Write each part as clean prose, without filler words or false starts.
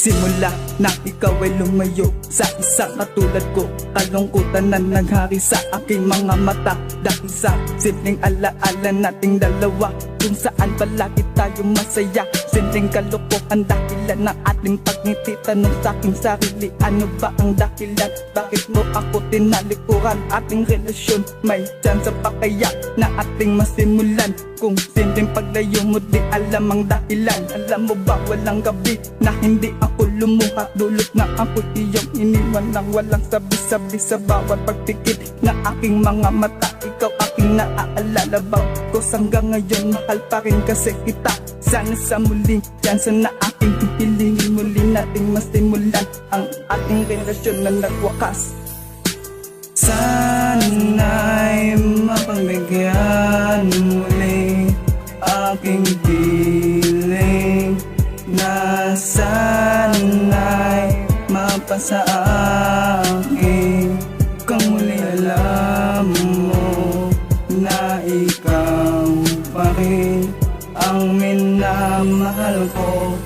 Simula na ikaw ay lumayo sa isang katulad ko, kalungkutan na naghari sa aking mga mata. Dahil sa simpleng alaala nating dalawa, kung saan palagi tayong masaya. Simpleng kalokohan dahilan ng ating pagngiti. Tanong sa aking sarili, ano ba ang dahilan? Bakit mo ako tinalikuran? Ating relasyon may tsansa pa kaya na ating masimulan? Kung simpleng paglayo mo di alam ang dahilan. Alam mo ba walang gabi na hindi ako lumuha, dulot na ako iyong iniwan nang walang sabi-sabi sa bawat pagpikit na aking mga mata. Ikaw aking naaalala, bagkos hanggang ngayon mahal pa rin kasi kita. Sana sa muling tsansa na aking hihilingin, muli nating masimulan ang ating relasyon na nagwakas. Sana'y mapagbigyan muli aking piling, na sana'y mapasa akin. Kung muli alam mo na ikaw pa rin ang minamahal ko.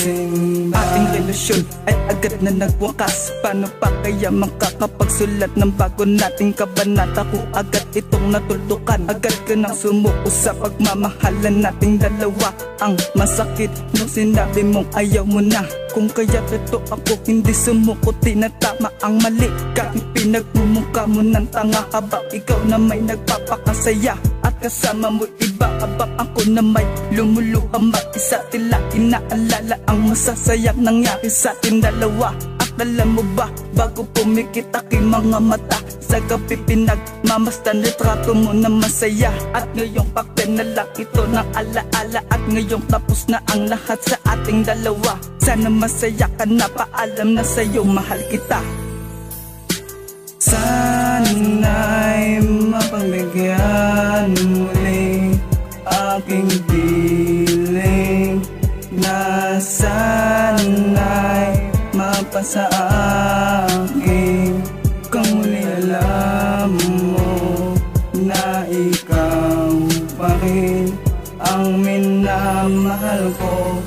Ating relasyon ay agad na nagwakas. Paano pa kaya makakapagsulat ng bago nating kabanata kung agad itong natuldukan? Agad ka nang sumuko sa pagmamahalan nating dalawa. Ang masakit nung sinabi mong ayaw mo na. Kung kaya ito ako hindi sumuko, tinatama ang mali. Kahit pinagmumukha mo ng tanga, habang ikaw na may nagpapakasaya at kasama mo iba, habang ako na may lumuluha mag-isa. Tila inaalala ang masasayang nangyari sa ating dalawa. At alam mo ba, bago pumikit aking mga mata, sa gabi pinagmamasdan retrato mo na masaya. At ngayong pakten na lang ito ng alaala, at ngayong tapos na ang lahat sa ating dalawa. Sana masaya ka na, paalam na sa'yo mahal kita. Sana'y mapagbigyan muli aking piling, na sana'y mapasa akin. Kung muli alam mo na ikaw pa rin ang minamahal ko.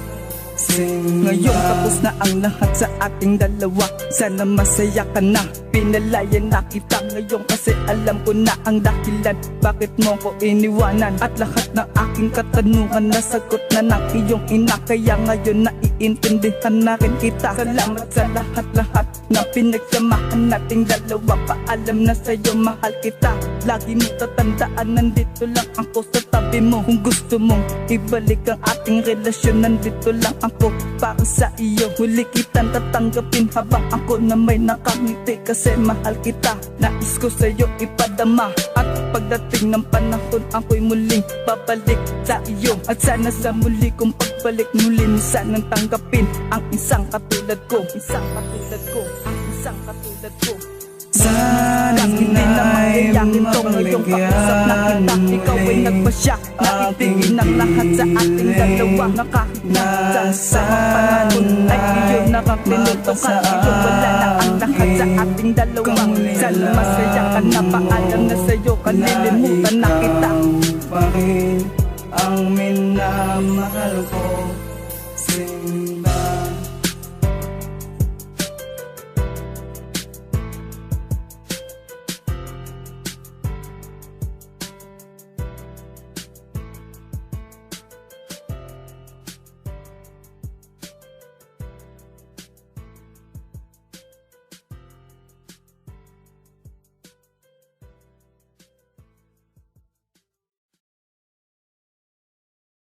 Ngayon tapos na ang lahat sa ating dalawa, sana masaya ka na. Pinalayan na kita ngayon kasi alam ko na ang dahilan bakit mo ko iniwanan. At lahat ng aking katanungan nasagot na ng iyong ina, kaya ngayon naiintindihan na rin kita. Salamat sa lahat-lahat na pinagsamahan nating dalawa. Paalam na sa'yo mahal kita. Lagi mo tatandaan, nandito lang ako sa tabi mo. Kung gusto mong ibalik ang ating relasyon, nandito lang ako para sa iyo. Huli kitang tatanggapin habang ako na may nakangiti, kasi mahal kita. Nais ko sa'yo ipadama, at pagdating ng panahon ako'y muling babalik sa iyo. At sana sa muli kong pagbalik muli mo sanang tanggapin ang isang katulad ko. Isang katulad ko, ang isang katulad ko. Sana hindi na mangyayari ito ngayong kausap na kita. Ikaw ay nagpasya na itigin ang lahat sa ating dalawa. Na kahit na sa panahon ay iyon nakaklinutukan, iyon wala na ang lahat sa ating dalawa. Sana masaya ka na, paalam na sa'yo kalilimutan na kita. Ang minamahal ko.